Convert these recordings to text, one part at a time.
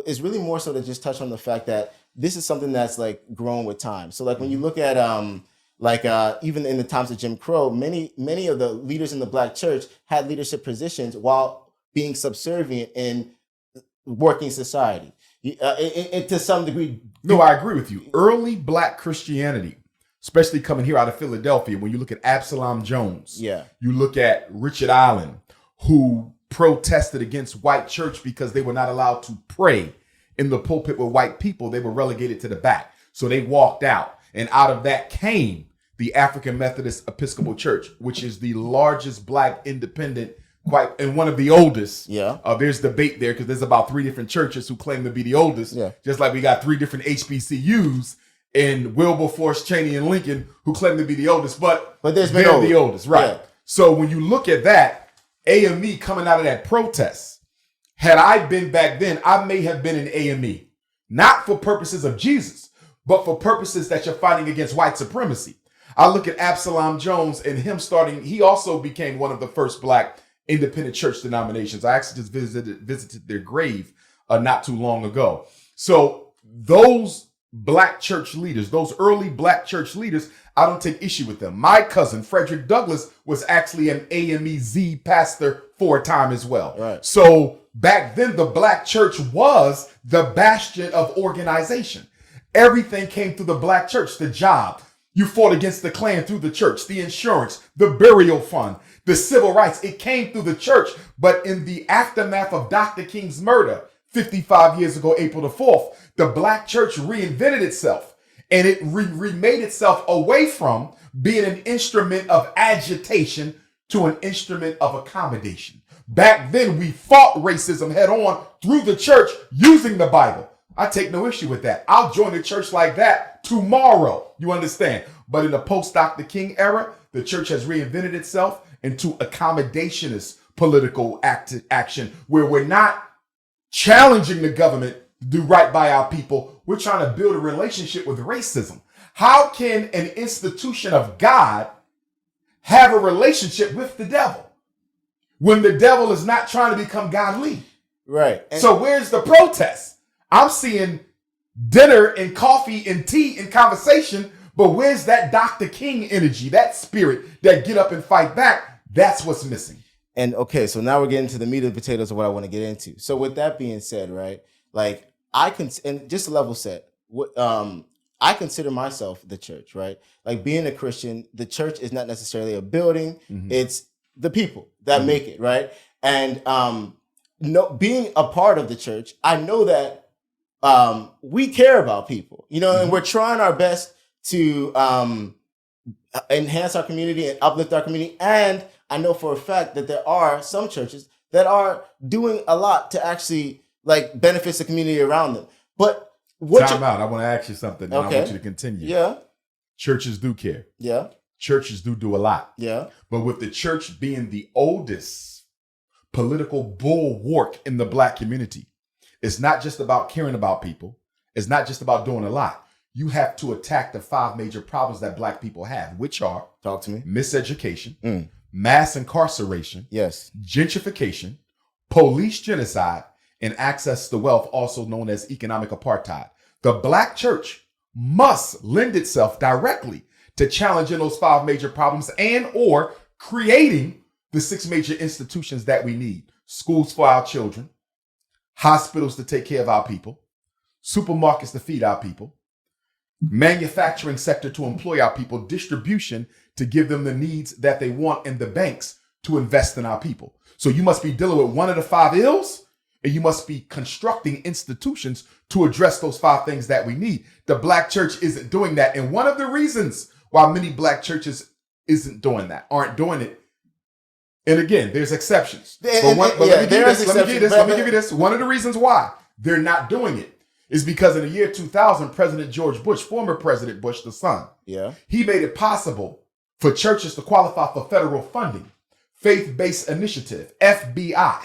is really more so to just touch on the fact that this is something that's like grown with time. So like when you look at even in the times of Jim Crow, many of the leaders in the Black church had leadership positions while being subservient in working society. To some degree. No, I agree with you. Early Black Christianity, especially coming here out of Philadelphia, when you look at Absalom Jones, yeah, you look at Richard Allen, who protested against white church because they were not allowed to pray in the pulpit with white people. They were relegated to the back. So they walked out. And out of that came the African Methodist Episcopal Church, which is the largest Black independent, and one of the oldest. Yeah. There's debate there because there's about 3 different churches who claim to be the oldest. Yeah. Just like we got 3 different HBCUs in Wilberforce, Cheney, and Lincoln who claim to be the oldest. But they're the oldest, right? Yeah. So when you look at that, AME coming out of that protest, had I been back then, I may have been an AME. Not for purposes of Jesus, but for purposes that you're fighting against white supremacy. I look at Absalom Jones and him he also became one of the first Black independent church denominations. I actually just visited their grave not too long ago. So those Black church leaders, those early Black church leaders, I don't take issue with them. My cousin, Frederick Douglass, was actually an AMEZ pastor for a time as well. Right. So back then, the Black church was the bastion of organization. Everything came through the Black church. The job. You fought against the Klan through the church, the insurance, the burial fund, the civil rights. It came through the church. But in the aftermath of Dr. King's murder, 55 years ago, April the 4th, the Black church reinvented itself, and it remade itself away from being an instrument of agitation to an instrument of accommodation. Back then, we fought racism head on through the church using the Bible. I take no issue with that. I'll join a church like that tomorrow. You understand? But in the post-Dr. King era, the church has reinvented itself into accommodationist political action where we're not challenging the government to do right by our people. We're trying to build a relationship with racism. How can an institution of God have a relationship with the devil when the devil is not trying to become godly? Right. So where's the protest? I'm seeing dinner and coffee and tea and conversation, but where's that Dr. King energy, that spirit that get up and fight back? That's what's missing. And okay, so now we're getting to the meat and potatoes of what I want to get into. So with that being said, right, like and just a level set, I consider myself the church, right? Like being a Christian, the church is not necessarily a building. Mm-hmm. It's the people that make it, right? And being a part of the church, I know that we care about people, and we're trying our best to enhance our community and uplift our community. And I know for a fact that there are some churches that are doing a lot to actually like benefits the community around them. But time out. I want to ask you something, and I want you to continue. Yeah. Churches do care. Yeah. Churches do a lot. Yeah. But with the church being the oldest political bulwark in the Black community, it's not just about caring about people. It's not just about doing a lot. You have to attack the 5 major problems that Black people have, which are talk to me, miseducation, mass incarceration, yes, gentrification, police genocide, and access to wealth, also known as economic apartheid. The Black church must lend itself directly to challenging those 5 major problems and or creating the 6 major institutions that we need. Schools for our children, hospitals to take care of our people, supermarkets to feed our people, manufacturing sector to employ our people, distribution to give them the needs that they want, and the banks to invest in our people. So you must be dealing with one of the 5 ills, and you must be constructing institutions to address those 5 things that we need. The Black church isn't doing that. And one of the reasons why many Black churches aren't doing it. And again, there's exceptions. Let me give you this. One of the reasons why they're not doing it is because in the year 2000, President George Bush, former President Bush, the son, he made it possible for churches to qualify for federal funding, faith-based initiative, FBI.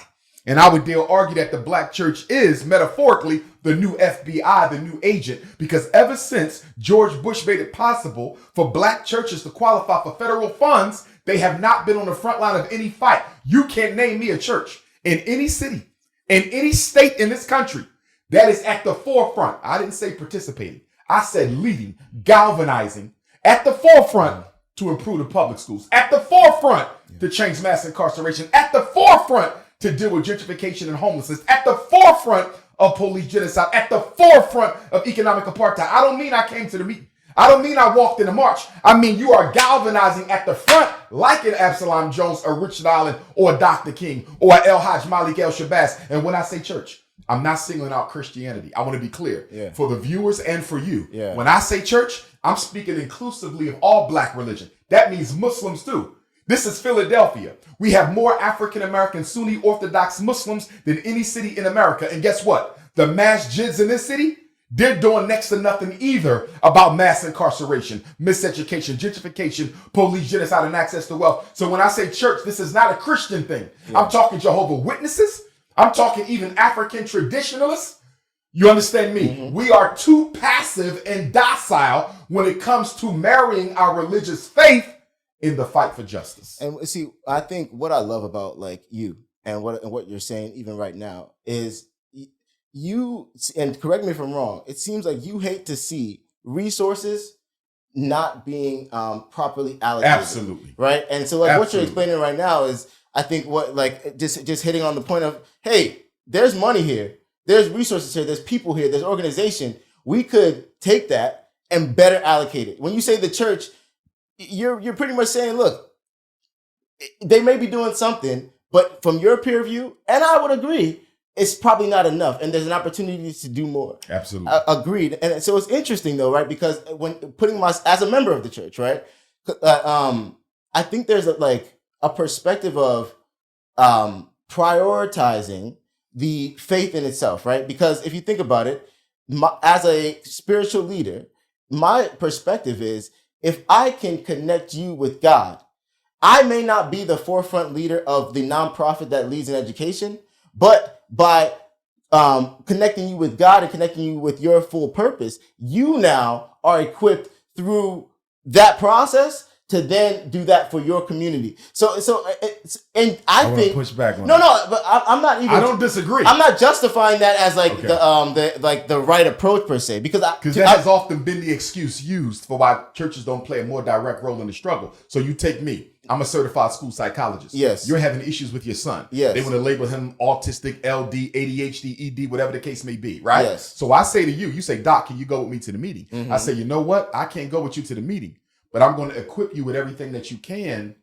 And I would dare argue that the Black church is metaphorically the new FBI, the new agent, because ever since George Bush made it possible for Black churches to qualify for federal funds, they have not been on the front line of any fight. You can't name me a church in any city, in any state in this country that is at the forefront. I didn't say participating. I said leading, galvanizing at the forefront to improve the public schools, at the forefront to change mass incarceration, at the forefront to deal with gentrification and homelessness, at the forefront of police genocide, at the forefront of economic apartheid. I don't mean I came to the meeting. I don't mean I walked in the march. I mean you are galvanizing at the front like an Absalom Jones or Richard Allen or Dr. King or El Hajj Malik El Shabazz. And when I say church, I'm not singling out Christianity. I want to be clear for the viewers and for you. When I say church, I'm speaking inclusively of all black religion. That means Muslims too. This is Philadelphia. We have more African-American Sunni Orthodox Muslims than any city in America. And guess what? The masjids in this city, they're doing next to nothing either about mass incarceration, miseducation, gentrification, police genocide, and access to wealth. So when I say church, this is not a Christian thing. I'm talking Jehovah's Witnesses. I'm talking even African traditionalists. You understand me? We are too passive and docile when it comes to marrying our religious faith in the fight for justice. And see, I think what I love about like you and what you're saying even right now is you, and correct me if I'm wrong, it seems like you hate to see resources not being properly allocated. Absolutely. Right? And so like what you're explaining right now is, I think what like just hitting on the point of, hey, there's money here, there's resources here, there's people here, there's organization. We could take that and better allocate it. When you say the church, you're pretty much saying, look, they may be doing something, but from your peer view, and I would agree, it's probably not enough, and there's an opportunity to do more. Absolutely. Agreed. And so it's interesting though, right? Because when putting as a member of the church, right? I think there's a perspective of prioritizing the faith in itself, right? Because if you think about it, as a spiritual leader, my perspective is, if I can connect you with God, I may not be the forefront leader of the nonprofit that leads in education, but by connecting you with God and connecting you with your full purpose, you now are equipped through that process to then do that for your community. And I think push back on no, but I'm not even. I don't disagree. I'm not justifying that as the right approach per se, because that has often been the excuse used for why churches don't play a more direct role in the struggle. So you take me. I'm a certified school psychologist. Yes. You're having issues with your son. Yes. They want to label him autistic, LD, ADHD, ED, whatever the case may be, right? Yes. So I say to you, you say, Doc, can you go with me to the meeting? I say, you know what? I can't go with you to the meeting, but I'm going to equip you with everything that you can,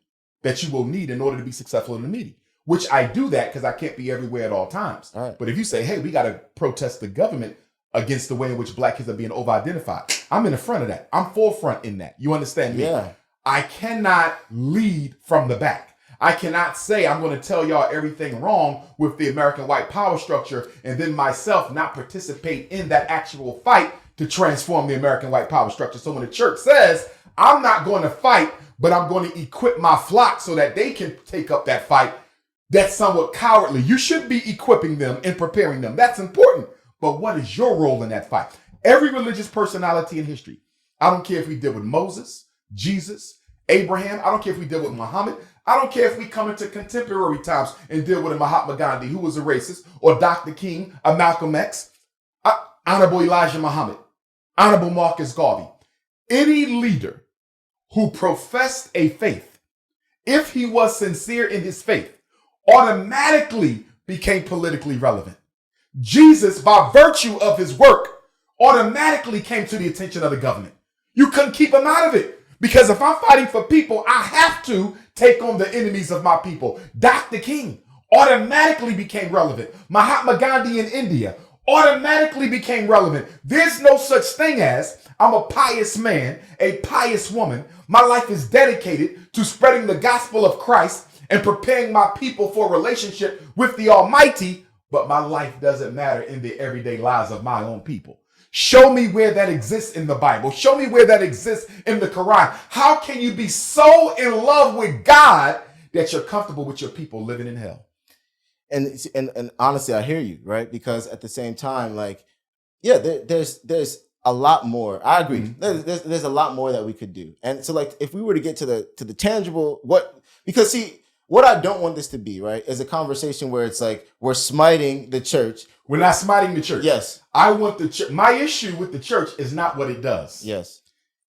that you will need in order to be successful in the meeting, which I do that because I can't be everywhere at all times. All right. But if you say, hey, we got to protest the government against the way in which black kids are being over-identified, I'm in the front of that. I'm forefront in that. You understand me? Yeah. I cannot lead from the back. I cannot say I'm going to tell y'all everything wrong with the American white power structure and then myself not participate in that actual fight to transform the American white power structure. So when the church says, I'm not going to fight, but I'm going to equip my flock so that they can take up that fight, that's somewhat cowardly. You should be equipping them and preparing them. That's important. But what is your role in that fight? Every religious personality in history, I don't care if we deal with Moses, Jesus, Abraham, I don't care if we deal with Muhammad, I don't care if we come into contemporary times and deal with a Mahatma Gandhi who was a racist, or Dr. King, a Malcolm X, Honorable Elijah Muhammad, Honorable Marcus Garvey. Any leader who professed a faith, if he was sincere in his faith, automatically became politically relevant. Jesus, by virtue of his work, automatically came to the attention of the government. You couldn't keep him out of it. Because if I'm fighting for people, I have to take on the enemies of my people. Dr. King automatically became relevant. Mahatma Gandhi in India automatically became relevant. There's no such thing as I'm a pious man, a pious woman. My life is dedicated to spreading the gospel of Christ and preparing my people for a relationship with the Almighty, but my life doesn't matter in the everyday lives of my own people. Show me where that exists in the Bible. Show me where that exists in the Quran. How can you be so in love with God that you're comfortable with your people living in hell? And honestly, I hear you, right? Because at the same time, there's a lot more. I agree. There's a lot more that we could do. And so if we were to get to the tangible, because see, What I don't want this to be, right, is a conversation where it's like we're smiting the church. We're not smiting the church. Yes. I want the church. My issue with the church is not what it does. Yes.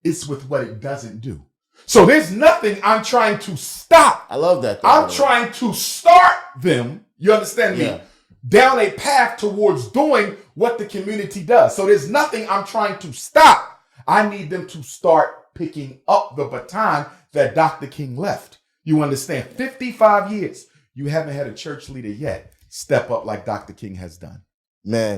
It's with what it doesn't do. So there's nothing I'm trying to stop. I love that. I'm trying to start them, you understand me, down a path towards doing what the community does. So there's nothing I'm trying to stop. I need them to start picking up the baton that Dr. King left. You understand? 55 years. You haven't had a church leader yet step up like Dr. King has done. Man.